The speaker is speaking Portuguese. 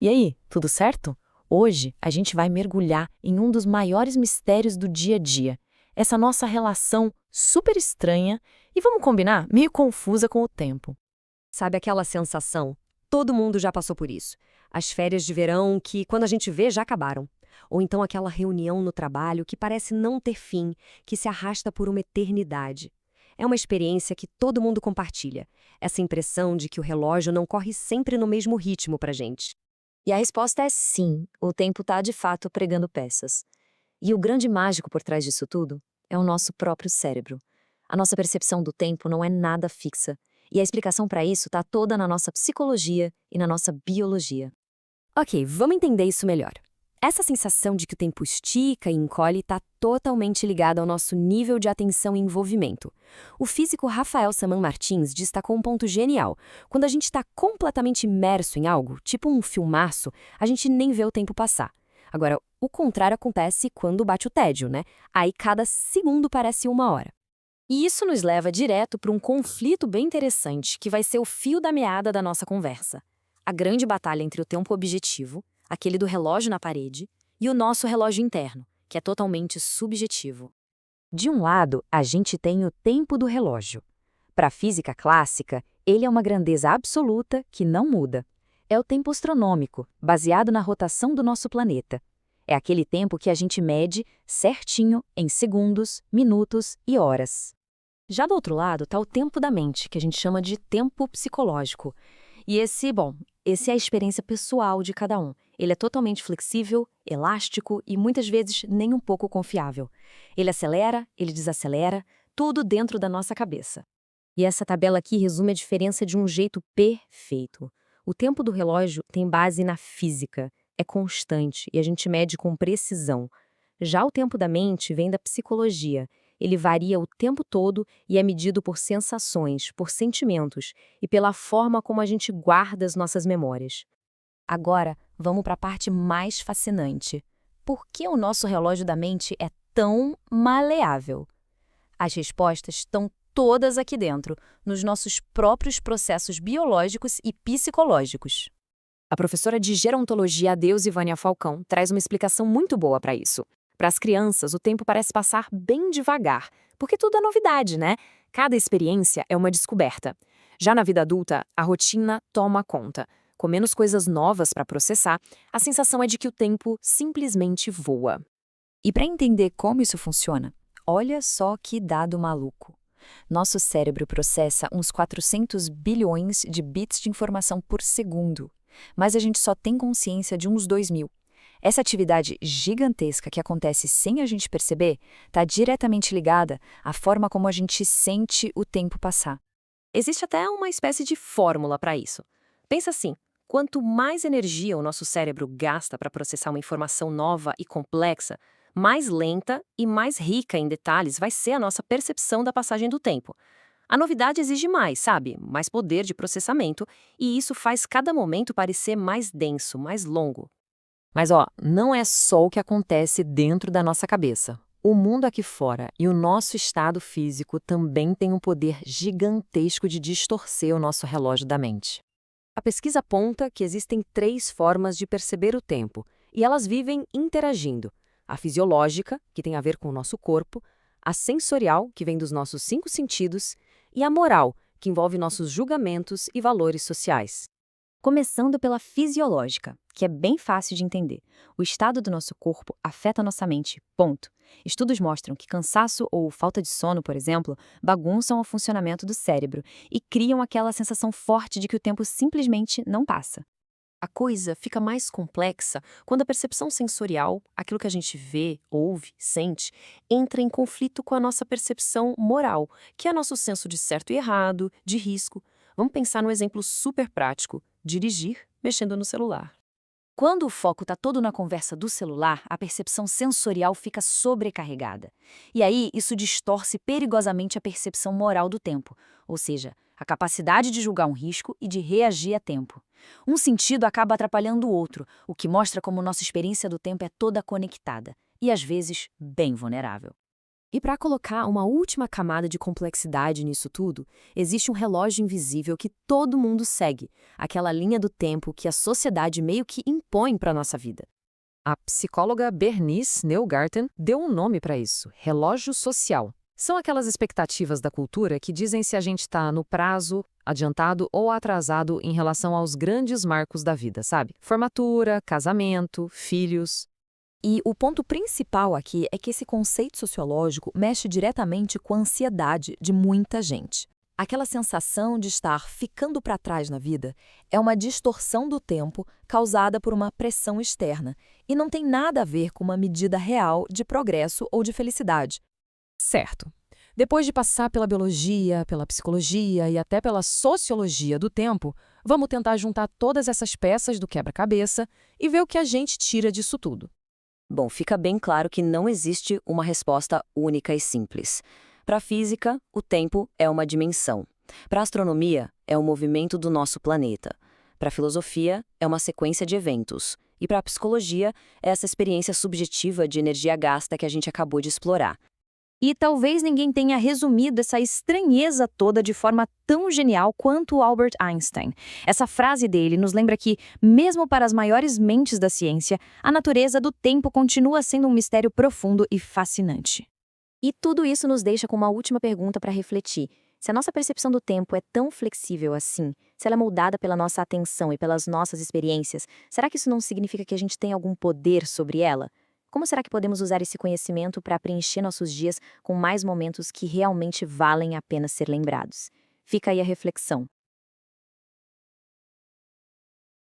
E aí, tudo certo? Hoje a gente vai mergulhar em um dos maiores mistérios do dia a dia, essa nossa relação super estranha e, vamos combinar, meio confusa com o tempo. Sabe aquela sensação? Todo mundo já passou por isso. As férias de verão que, quando a gente vê, já acabaram. Ou então aquela reunião no trabalho que parece não ter fim, que se arrasta por uma eternidade. É uma experiência que todo mundo compartilha. Essa impressão de que o relógio não corre sempre no mesmo ritmo pra gente. E a resposta é sim, o tempo está de fato pregando peças. E o grande mágico por trás disso tudo é o nosso próprio cérebro. A nossa percepção do tempo não é nada fixa, e a explicação para isso está toda na nossa psicologia e na nossa biologia. Ok, vamos entender isso melhor. Essa sensação de que o tempo estica e encolhe está totalmente ligada ao nosso nível de atenção e envolvimento. O físico Rafael Saman Martins destacou um ponto genial. Quando a gente está completamente imerso em algo, tipo um filmaço, a gente nem vê o tempo passar. Agora, o contrário acontece quando bate o tédio, né? Aí cada segundo parece uma hora. E isso nos leva direto para um conflito bem interessante, que vai ser o fio da meada da nossa conversa. A grande batalha entre o tempo objetivo, aquele do relógio na parede, e o nosso relógio interno, que é totalmente subjetivo. De um lado, a gente tem o tempo do relógio. Para a física clássica, ele é uma grandeza absoluta que não muda. É o tempo astronômico, baseado na rotação do nosso planeta. É aquele tempo que a gente mede certinho em segundos, minutos e horas. Já do outro lado está o tempo da mente, que a gente chama de tempo psicológico. E esse é a experiência pessoal de cada um. Ele é totalmente flexível, elástico e muitas vezes nem um pouco confiável. Ele acelera, ele desacelera, tudo dentro da nossa cabeça. E essa tabela aqui resume a diferença de um jeito perfeito. O tempo do relógio tem base na física, é constante e a gente mede com precisão. Já o tempo da mente vem da psicologia. Ele varia o tempo todo e é medido por sensações, por sentimentos e pela forma como a gente guarda as nossas memórias. Agora, vamos para a parte mais fascinante. Por que o nosso relógio da mente é tão maleável? As respostas estão todas aqui dentro, nos nossos próprios processos biológicos e psicológicos. A professora de gerontologia Adeuze Vânia Falcão traz uma explicação muito boa para isso. Para as crianças, o tempo parece passar bem devagar, porque tudo é novidade, né? Cada experiência é uma descoberta. Já na vida adulta, a rotina toma conta. Com menos coisas novas para processar, a sensação é de que o tempo simplesmente voa. E para entender como isso funciona, olha só que dado maluco. Nosso cérebro processa uns 400 bilhões de bits de informação por segundo, mas a gente só tem consciência de uns 2.000. Essa atividade gigantesca que acontece sem a gente perceber está diretamente ligada à forma como a gente sente o tempo passar. Existe até uma espécie de fórmula para isso. Pensa assim, quanto mais energia o nosso cérebro gasta para processar uma informação nova e complexa, mais lenta e mais rica em detalhes vai ser a nossa percepção da passagem do tempo. A novidade exige mais, sabe? Mais poder de processamento, e isso faz cada momento parecer mais denso, mais longo. Mas não é só o que acontece dentro da nossa cabeça. O mundo aqui fora e o nosso estado físico também têm um poder gigantesco de distorcer o nosso relógio da mente. A pesquisa aponta que existem 3 formas de perceber o tempo, e elas vivem interagindo. A fisiológica, que tem a ver com o nosso corpo, a sensorial, que vem dos nossos 5 sentidos, e a moral, que envolve nossos julgamentos e valores sociais. Começando pela fisiológica, que é bem fácil de entender. O estado do nosso corpo afeta a nossa mente, ponto. Estudos mostram que cansaço ou falta de sono, por exemplo, bagunçam o funcionamento do cérebro e criam aquela sensação forte de que o tempo simplesmente não passa. A coisa fica mais complexa quando a percepção sensorial, aquilo que a gente vê, ouve, sente, entra em conflito com a nossa percepção moral, que é nosso senso de certo e errado, de risco. Vamos pensar num exemplo super prático: dirigir mexendo no celular. Quando o foco está todo na conversa do celular, a percepção sensorial fica sobrecarregada. E aí, isso distorce perigosamente a percepção moral do tempo, ou seja, a capacidade de julgar um risco e de reagir a tempo. Um sentido acaba atrapalhando o outro, o que mostra como nossa experiência do tempo é toda conectada e, às vezes, bem vulnerável. E para colocar uma última camada de complexidade nisso tudo, existe um relógio invisível que todo mundo segue, aquela linha do tempo que a sociedade meio que impõe para a nossa vida. A psicóloga Bernice Neugarten deu um nome para isso: relógio social. São aquelas expectativas da cultura que dizem se a gente está no prazo, adiantado ou atrasado em relação aos grandes marcos da vida, sabe? Formatura, casamento, filhos. E o ponto principal aqui é que esse conceito sociológico mexe diretamente com a ansiedade de muita gente. Aquela sensação de estar ficando para trás na vida é uma distorção do tempo causada por uma pressão externa e não tem nada a ver com uma medida real de progresso ou de felicidade. Certo. Depois de passar pela biologia, pela psicologia e até pela sociologia do tempo, vamos tentar juntar todas essas peças do quebra-cabeça e ver o que a gente tira disso tudo. Bom, fica bem claro que não existe uma resposta única e simples. Para a física, o tempo é uma dimensão. Para a astronomia, é o movimento do nosso planeta. Para a filosofia, é uma sequência de eventos. E para a psicologia, é essa experiência subjetiva de energia gasta que a gente acabou de explorar. E talvez ninguém tenha resumido essa estranheza toda de forma tão genial quanto Albert Einstein. Essa frase dele nos lembra que, mesmo para as maiores mentes da ciência, a natureza do tempo continua sendo um mistério profundo e fascinante. E tudo isso nos deixa com uma última pergunta para refletir. Se a nossa percepção do tempo é tão flexível assim, se ela é moldada pela nossa atenção e pelas nossas experiências, será que isso não significa que a gente tem algum poder sobre ela? Como será que podemos usar esse conhecimento para preencher nossos dias com mais momentos que realmente valem a pena ser lembrados? Fica aí a reflexão.